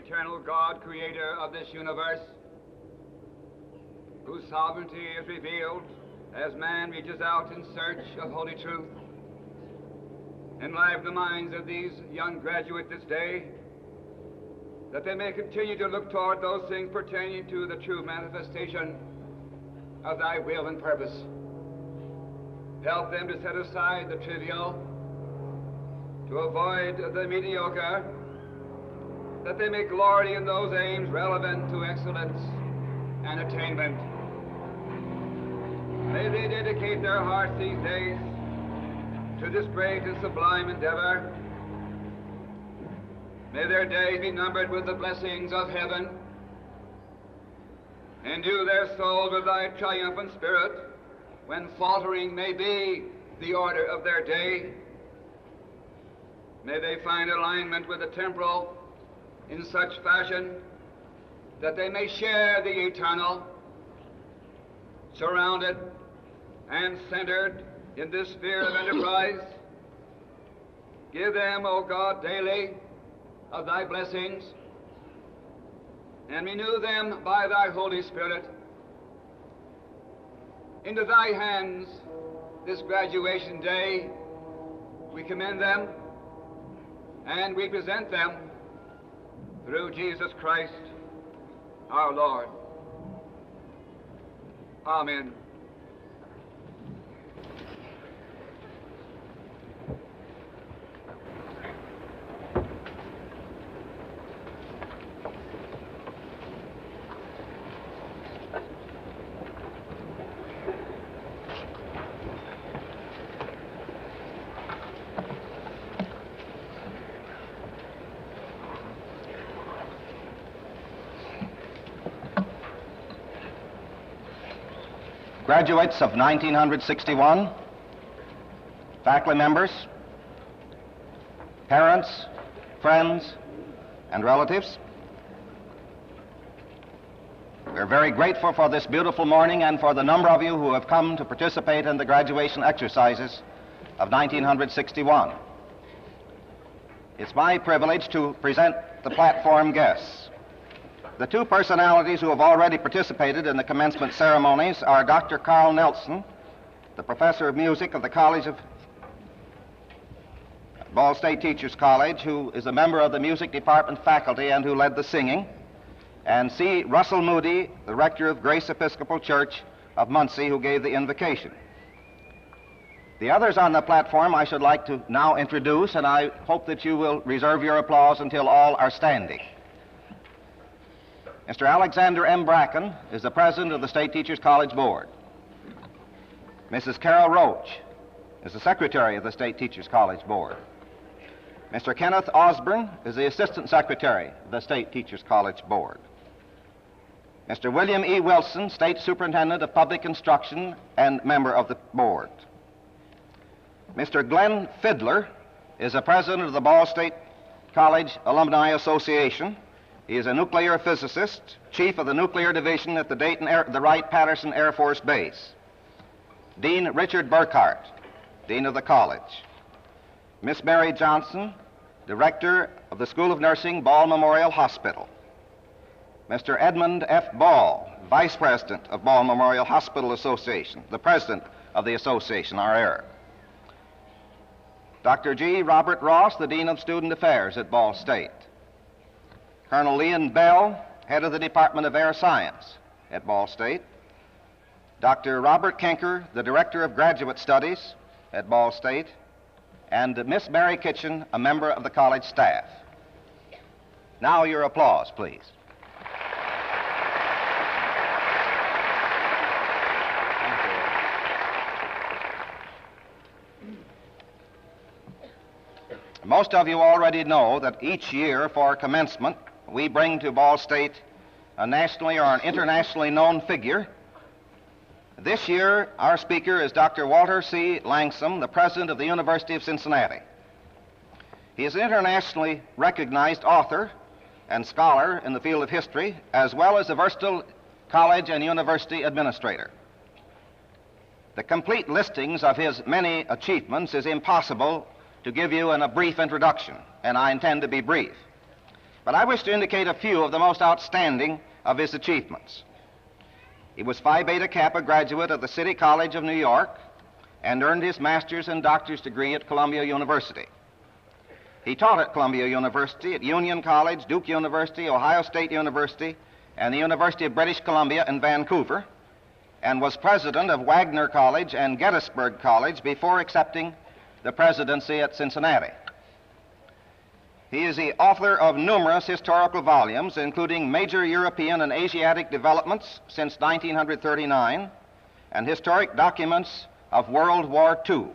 eternal God, creator of this universe, whose sovereignty is revealed as man reaches out in search of holy truth, enliven the minds of these young graduates this day, that they may continue to look toward those things pertaining to the true manifestation of thy will and purpose. Help them to set aside the trivial, to avoid the mediocre, that they may glory in those aims relevant to excellence and attainment. May they dedicate their hearts these days to this great and sublime endeavor. May their days be numbered with the blessings of heaven. Endue their souls with thy triumphant spirit, when faltering may be the order of their day. May they find alignment with the temporal in such fashion that they may share the eternal, surrounded and centered in this sphere of enterprise. Give them, O God, daily of thy blessings, and renew them by thy Holy Spirit. Into thy hands this graduation day we commend them, and we present them through Jesus Christ our Lord. Amen. Graduates of 1961, faculty members, parents, friends, and relatives, we're very grateful for this beautiful morning and for the number of you who have come to participate in the graduation exercises of 1961. It's my privilege to present the platform guests. The two personalities who have already participated in the commencement ceremonies are Dr. Carl Nelson, the professor of music of the College of Ball State Teachers College, who is a member of the music department faculty and who led the singing, and C. Russell Moodey, the rector of Grace Episcopal Church of Muncie, who gave the invocation. The others on the platform I should like to now introduce, and I hope that you will reserve your applause until all are standing. Mr. Alexander M. Bracken is the president of the State Teachers College Board. Mrs. Carol Roach is the secretary of the State Teachers College Board. Mr. Kenneth Osborne is the assistant secretary of the State Teachers College Board. Mr. William E. Wilson, state superintendent of public instruction and member of the board. Mr. Glenn Fiddler is the president of the Ball State College Alumni Association. He is a nuclear physicist, chief of the nuclear division at the Wright-Patterson Air Force Base. Dean Richard Burkhart, dean of the college. Miss Mary Johnson, director of the School of Nursing, Ball Memorial Hospital. Mr. Edmund F. Ball, vice president of Ball Memorial Hospital Association, the president of the association, our heir. Dr. G. Robert Ross, the dean of student affairs at Ball State. Colonel Leon Bell, head of the Department of Air Science at Ball State. Dr. Robert Kinker, the director of graduate studies at Ball State. And Miss Mary Kitchen, a member of the college staff. Now your applause, please. Most of you already know that each year for commencement, we bring to Ball State a nationally or an internationally known figure. This year, our speaker is Dr. Walter C. Langsam, the president of the University of Cincinnati. He is an internationally recognized author and scholar in the field of history, as well as a versatile college and university administrator. The complete listings of his many achievements is impossible to give you in a brief introduction, and I intend to be brief. but I wish to indicate a few of the most outstanding of his achievements. He was Phi Beta Kappa graduate of the City College of New York and earned his master's and doctor's degree at Columbia University. He taught at Columbia University, at Union College, Duke University, Ohio State University, and the University of British Columbia in Vancouver, and was president of Wagner College and Gettysburg College before accepting the presidency at Cincinnati. He is the author of numerous historical volumes, including Major European and Asiatic Developments since 1939 and Historic Documents of World War II.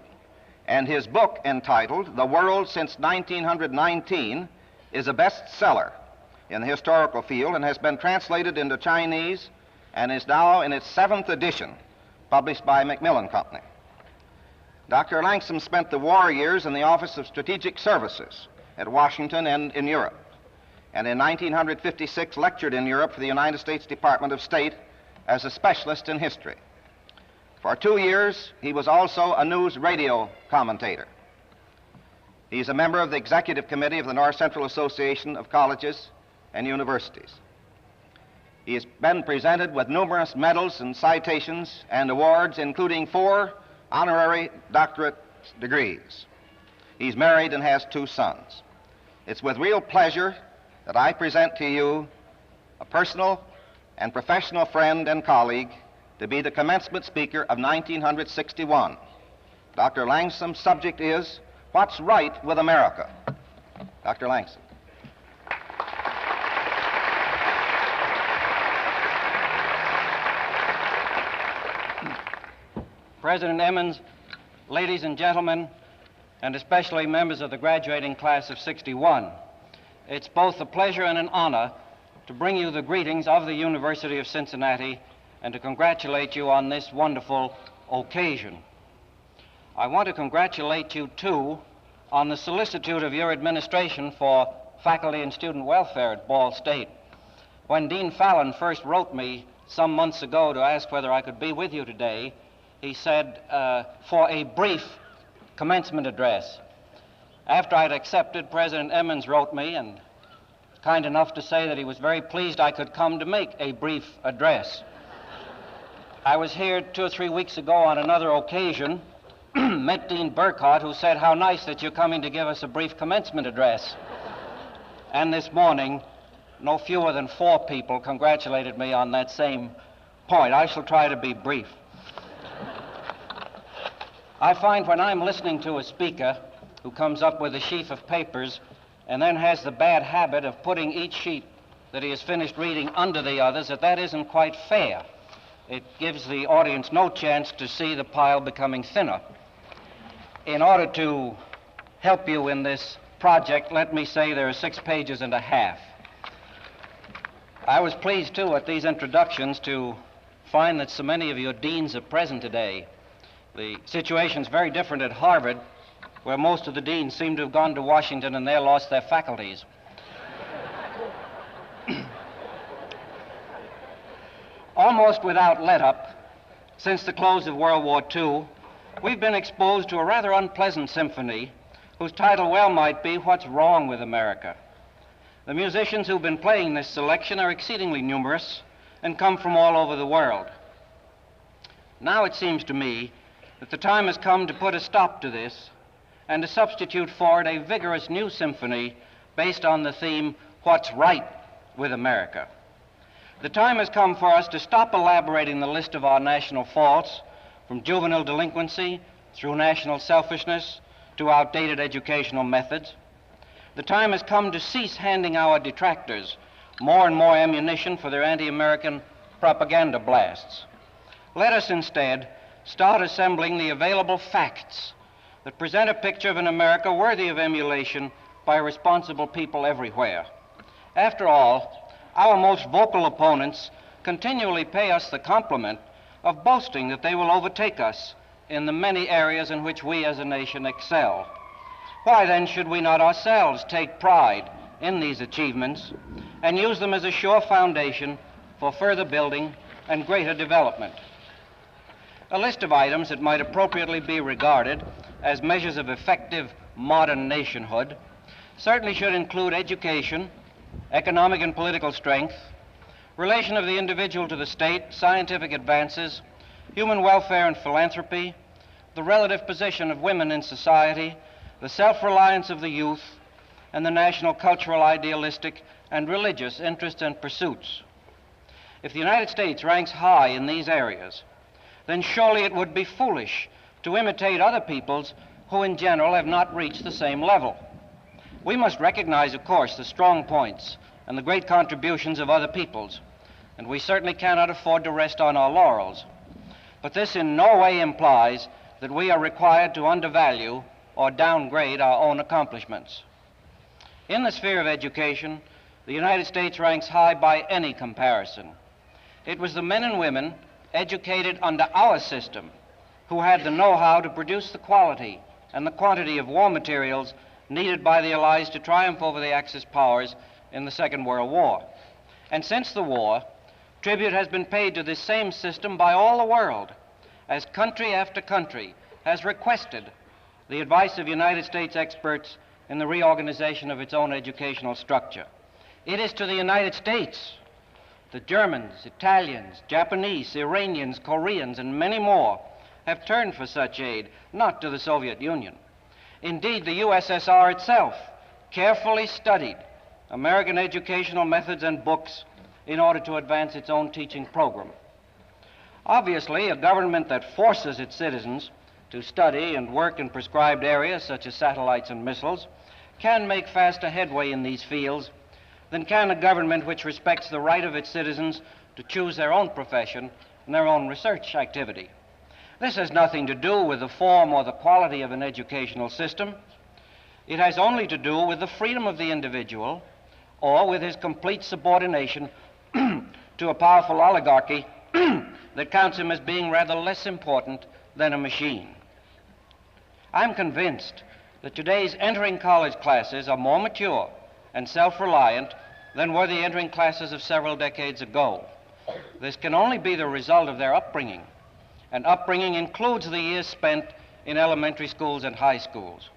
And his book, entitled The World Since 1919, is a bestseller in the historical field and has been translated into Chinese and is now in its 7th edition, published by Macmillan Company. Dr. Langsam spent the war years in the Office of Strategic Services at Washington and in Europe, and in 1956 lectured in Europe for the United States Department of State as a specialist in history. For 2 years, he was also a news radio commentator. He's a member of the Executive Committee of the North Central Association of Colleges and Universities. He has been presented with numerous medals and citations and awards, including 4 honorary doctorate degrees. He's married and has 2 sons. It's with real pleasure that I present to you a personal and professional friend and colleague to be the commencement speaker of 1961. Dr. Langsam's subject is, What's Right with America? Dr. Langsam. President Emens, ladies and gentlemen, and especially members of the graduating class of 61, it's both a pleasure and an honor to bring you the greetings of the University of Cincinnati and to congratulate you on this wonderful occasion. I want to congratulate you, too, on the solicitude of your administration for faculty and student welfare at Ball State. When Dean Fallon first wrote me some months ago to ask whether I could be with you today, he said, for a brief commencement address. After I'd accepted, President Emens wrote me and was kind enough to say that he was very pleased I could come to make a brief address. I was here 2 or 3 weeks ago on another occasion, met Dean Burkhardt, who said, how nice that you're coming to give us a brief commencement address. And this morning, no fewer than 4 people congratulated me on that same point. I shall try to be brief. I find when I'm listening to a speaker who comes up with a sheaf of papers and then has the bad habit of putting each sheet that he has finished reading under the others, that isn't quite fair. It gives the audience no chance to see the pile becoming thinner. In order to help you in this project, let me say there are 6 pages and a half. I was pleased, too, at these introductions to find that so many of your deans are present today. The situation's very different at Harvard, where most of the deans seem to have gone to Washington and there lost their faculties. Almost without let-up, since the close of World War II, we've been exposed to a rather unpleasant symphony whose title well might be, What's Wrong with America? The musicians who've been playing this selection are exceedingly numerous and come from all over the world. Now it seems to me that the time has come to put a stop to this and to substitute for it a vigorous new symphony based on the theme, What's Right with America? The time has come for us to stop elaborating the list of our national faults, from juvenile delinquency through national selfishness to outdated educational methods. The time has come to cease handing our detractors more and more ammunition for their anti-American propaganda blasts. Let us instead start assembling the available facts that present a picture of an America worthy of emulation by responsible people everywhere. After all, our most vocal opponents continually pay us the compliment of boasting that they will overtake us in the many areas in which we as a nation excel. Why then should we not ourselves take pride in these achievements and use them as a sure foundation for further building and greater development? A list of items that might appropriately be regarded as measures of effective modern nationhood certainly should include education, economic and political strength, relation of the individual to the state, scientific advances, human welfare and philanthropy, the relative position of women in society, the self-reliance of the youth, and the national cultural, idealistic, and religious interests and pursuits. If the United States ranks high in these areas, then surely it would be foolish to imitate other peoples who in general have not reached the same level. We must recognize, of course, the strong points and the great contributions of other peoples, and we certainly cannot afford to rest on our laurels. But this in no way implies that we are required to undervalue or downgrade our own accomplishments. In the sphere of education, the United States ranks high by any comparison. It was the men and women educated under our system who had the know-how to produce the quality and the quantity of war materials needed by the Allies to triumph over the Axis powers in the Second World War. And since the war, tribute has been paid to this same system by all the world, as country after country has requested the advice of United States experts in the reorganization of its own educational structure. It is to the United States that Germans, Italians, Japanese, Iranians, Koreans, and many more have turned for such aid, not to the Soviet Union. Indeed, the USSR itself carefully studied American educational methods and books in order to advance its own teaching program. Obviously, a government that forces its citizens to study and work in prescribed areas such as satellites and missiles can make faster headway in these fields than can a government which respects the right of its citizens to choose their own profession and their own research activity. This has nothing to do with the form or the quality of an educational system. It has only to do with the freedom of the individual or with his complete subordination to a powerful oligarchy that counts him as being rather less important than a machine. I'm convinced that today's entering college classes are more mature and self-reliant than were the entering classes of several decades ago. This can only be the result of their upbringing, and upbringing includes the years spent in elementary schools and high schools.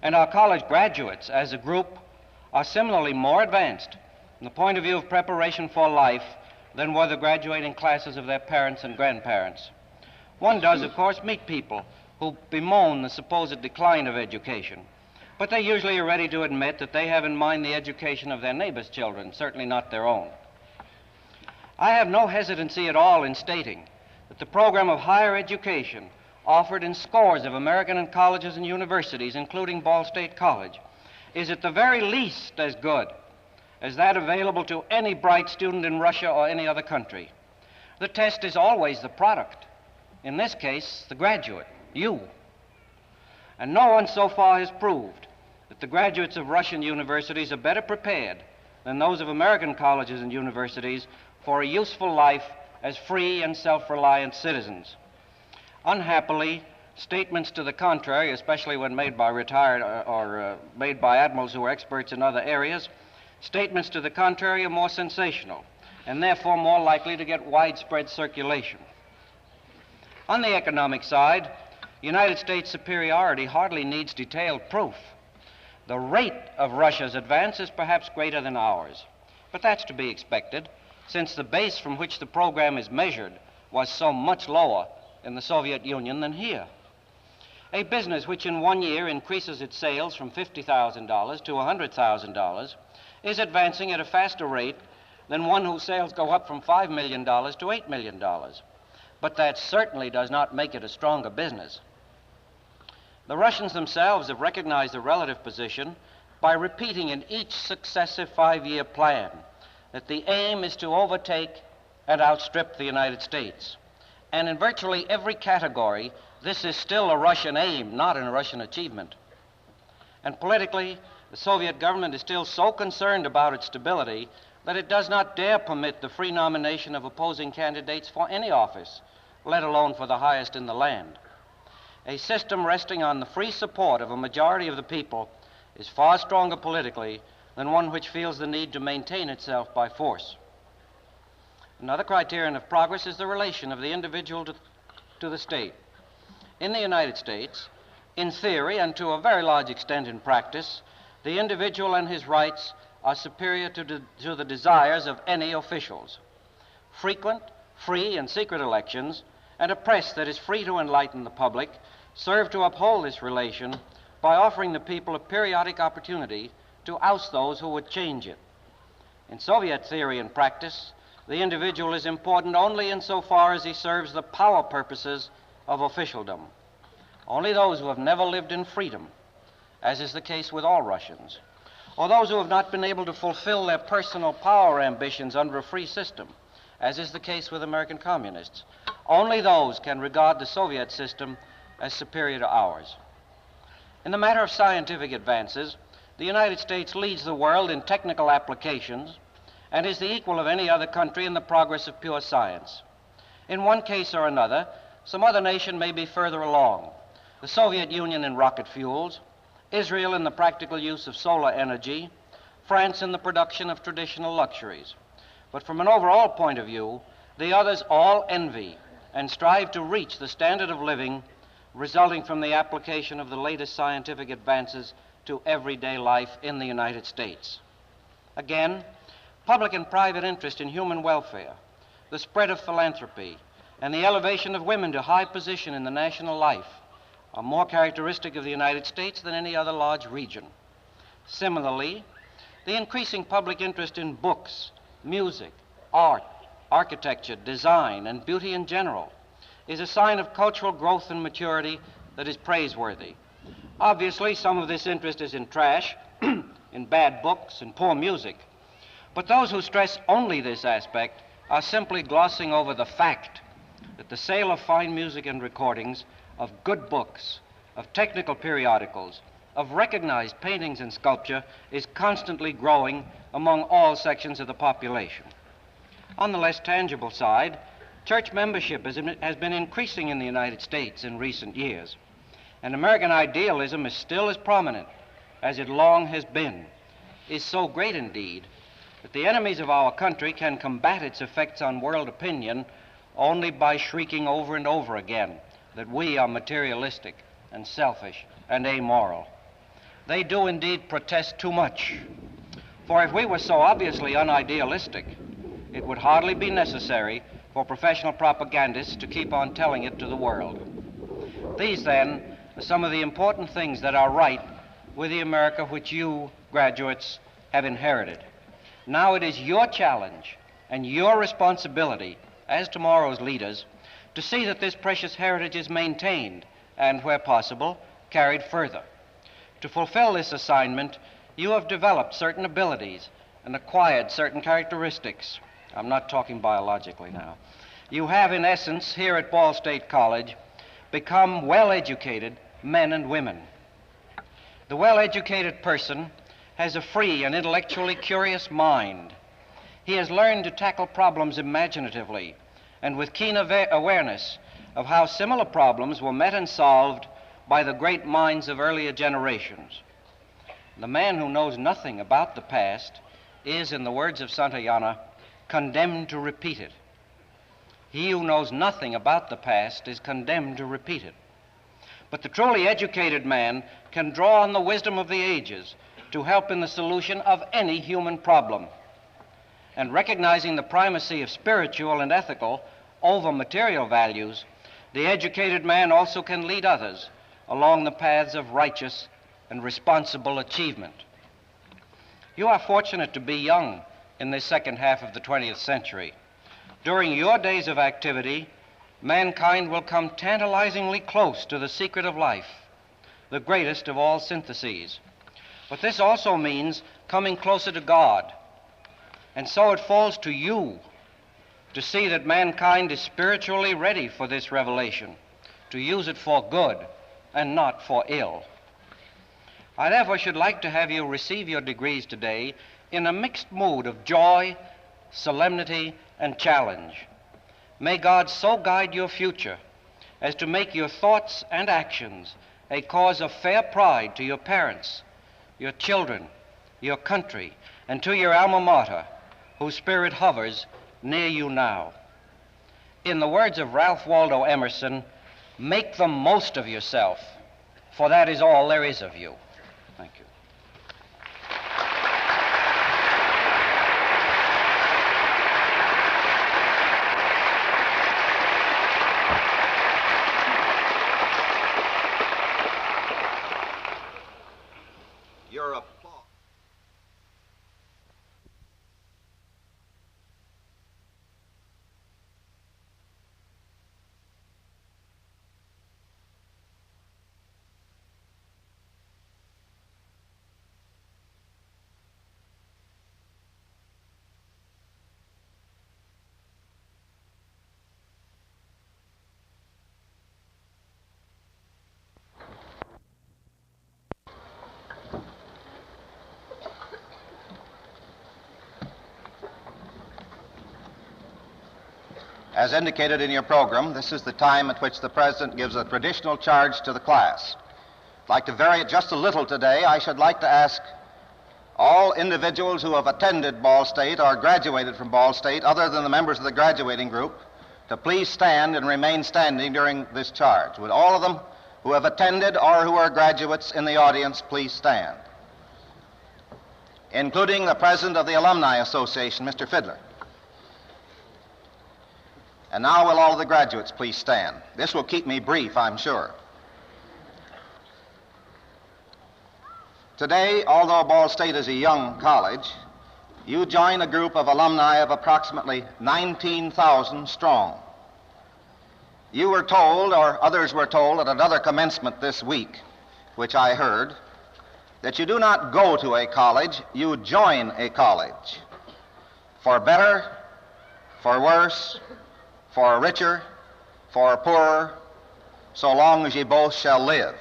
And our college graduates, as a group, are similarly more advanced from the point of view of preparation for life than were the graduating classes of their parents and grandparents. One does, of course, meet people who bemoan the supposed decline of education, but they usually are ready to admit that they have in mind the education of their neighbors' children, certainly not their own. I have no hesitancy at all in stating that the program of higher education offered in scores of American colleges and universities, including Ball State College, is at the very least as good as that available to any bright student in Russia or any other country. The test is always the product. In this case, the graduate, you. And no one so far has proved that the graduates of Russian universities are better prepared than those of American colleges and universities for a useful life as free and self-reliant citizens. Unhappily, statements to the contrary, especially when made by retired or made by admirals who are experts in other areas, statements to the contrary are more sensational and therefore more likely to get widespread circulation. On the economic side, United States superiority hardly needs detailed proof. The rate of Russia's advance is perhaps greater than ours, but that's to be expected, since the base from which the program is measured was so much lower in the Soviet Union than here. A business which in 1 year increases its sales from $50,000 to $100,000 is advancing at a faster rate than one whose sales go up from $5 million to $8 million. But that certainly does not make it a stronger business. The Russians themselves have recognized the relative position by repeating in each successive 5-year plan that the aim is to overtake and outstrip the United States. And in virtually every category, this is still a Russian aim, not a Russian achievement. And politically, the Soviet government is still so concerned about its stability that it does not dare permit the free nomination of opposing candidates for any office, let alone for the highest in the land. A system resting on the free support of a majority of the people is far stronger politically than one which feels the need to maintain itself by force. Another criterion of progress is the relation of the individual to the state. In the United States, in theory and to a very large extent in practice, the individual and his rights are superior to the desires of any officials. Frequent, free, and secret elections, and a press that is free to enlighten the public, serve to uphold this relation by offering the people a periodic opportunity to oust those who would change it. In Soviet theory and practice, the individual is important only insofar as he serves the power purposes of officialdom. Only those who have never lived in freedom, as is the case with all Russians, or those who have not been able to fulfill their personal power ambitions under a free system, as is the case with American communists, only those can regard the Soviet system as superior to ours. In the matter of scientific advances, the United States leads the world in technical applications and is the equal of any other country in the progress of pure science. In one case or another, some other nation may be further along. The Soviet Union in rocket fuels, Israel in the practical use of solar energy, France in the production of traditional luxuries. But from an overall point of view, the others all envy and strive to reach the standard of living resulting from the application of the latest scientific advances to everyday life in the United States. Again, public and private interest in human welfare, the spread of philanthropy, and the elevation of women to high position in the national life are more characteristic of the United States than any other large region. Similarly, the increasing public interest in books, music, art, architecture, design, and beauty in general is a sign of cultural growth and maturity that is praiseworthy. Obviously, some of this interest is in trash, in bad books, and poor music. But those who stress only this aspect are simply glossing over the fact that the sale of fine music and recordings, of good books, of technical periodicals, of recognized paintings and sculpture is constantly growing among all sections of the population. On the less tangible side, church membership has been increasing in the United States in recent years, and American idealism is still as prominent as it long has been, is so great indeed that the enemies of our country can combat its effects on world opinion only by shrieking over and over again that we are materialistic and selfish and amoral. They do indeed protest too much, for if we were so obviously unidealistic, it would hardly be necessary for professional propagandists to keep on telling it to the world. These, then, are some of the important things that are right with the America which you, graduates, have inherited. Now it is your challenge and your responsibility as tomorrow's leaders to see that this precious heritage is maintained and, where possible, carried further. To fulfill this assignment, you have developed certain abilities and acquired certain characteristics. I'm not talking biologically now. You have, in essence, here at Ball State College, become well-educated men and women. The well-educated person has a free and intellectually curious mind. He has learned to tackle problems imaginatively and with keen awareness of how similar problems were met and solved by the great minds of earlier generations. The man who knows nothing about the past is, in the words of Santayana, condemned to repeat it. He who knows nothing about the past is condemned to repeat it. But the truly educated man can draw on the wisdom of the ages to help in the solution of any human problem. And recognizing the primacy of spiritual and ethical over material values, the educated man also can lead others along the paths of righteous and responsible achievement. You are fortunate to be young in this second half of the 20th century. During your days of activity, mankind will come tantalizingly close to the secret of life, the greatest of all syntheses. But this also means coming closer to God. And so it falls to you to see that mankind is spiritually ready for this revelation, to use it for good and not for ill. I therefore should like to have you receive your degrees today in a mixed mood of joy, solemnity, and challenge. May God so guide your future as to make your thoughts and actions a cause of fair pride to your parents, your children, your country, and to your alma mater, whose spirit hovers near you now. In the words of Ralph Waldo Emerson, make the most of yourself, for that is all there is of you. Thank you. As indicated in your program, this is the time at which the President gives a traditional charge to the class. I'd like to vary it just a little today. I should like to ask all individuals who have attended Ball State or graduated from Ball State, other than the members of the graduating group, to please stand and remain standing during this charge. Would all of them who have attended or who are graduates in the audience please stand? Including the President of the Alumni Association, Mr. Fiddler. And now will all of the graduates please stand? This will keep me brief, I'm sure. Today, although Ball State is a young college, you join a group of alumni of approximately 19,000 strong. You were told, or others were told at another commencement this week, which I heard, that you do not go to a college, you join a college. For better, for worse, for richer, for poorer, so long as ye both shall live.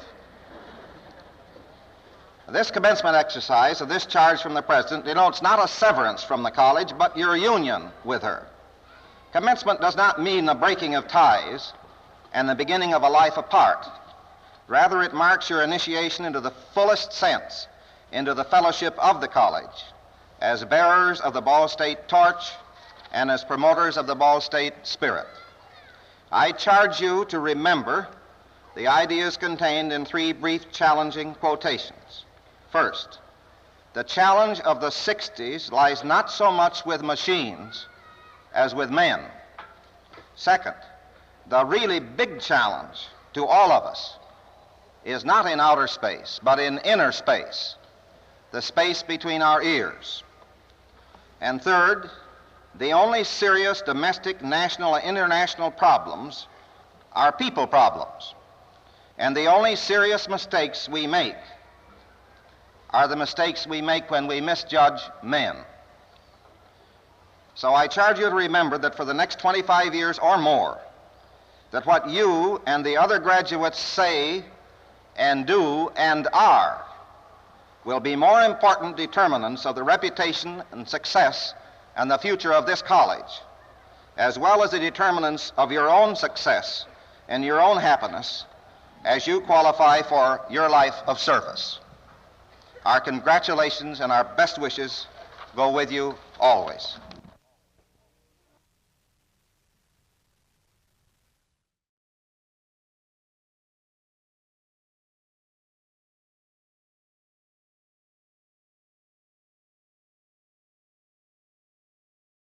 This commencement exercise of this charge from the President denotes not a severance from the college, but your union with her. Commencement does not mean the breaking of ties and the beginning of a life apart. Rather, it marks your initiation into the fullest sense into the fellowship of the college as bearers of the Ball State torch and as promoters of the Ball State spirit. I charge you to remember the ideas contained in 3 brief, challenging quotations. First, the challenge of the 60s lies not so much with machines as with men. Second, the really big challenge to all of us is not in outer space, but in inner space, the space between our ears. And third, the only serious domestic, national, and international problems are people problems. And the only serious mistakes we make are the mistakes we make when we misjudge men. So I charge you to remember that for the next 25 years or more, that what you and the other graduates say and do and are will be more important determinants of the reputation and success and the future of this college, as well as the determinants of your own success and your own happiness as you qualify for your life of service. Our congratulations and our best wishes go with you always.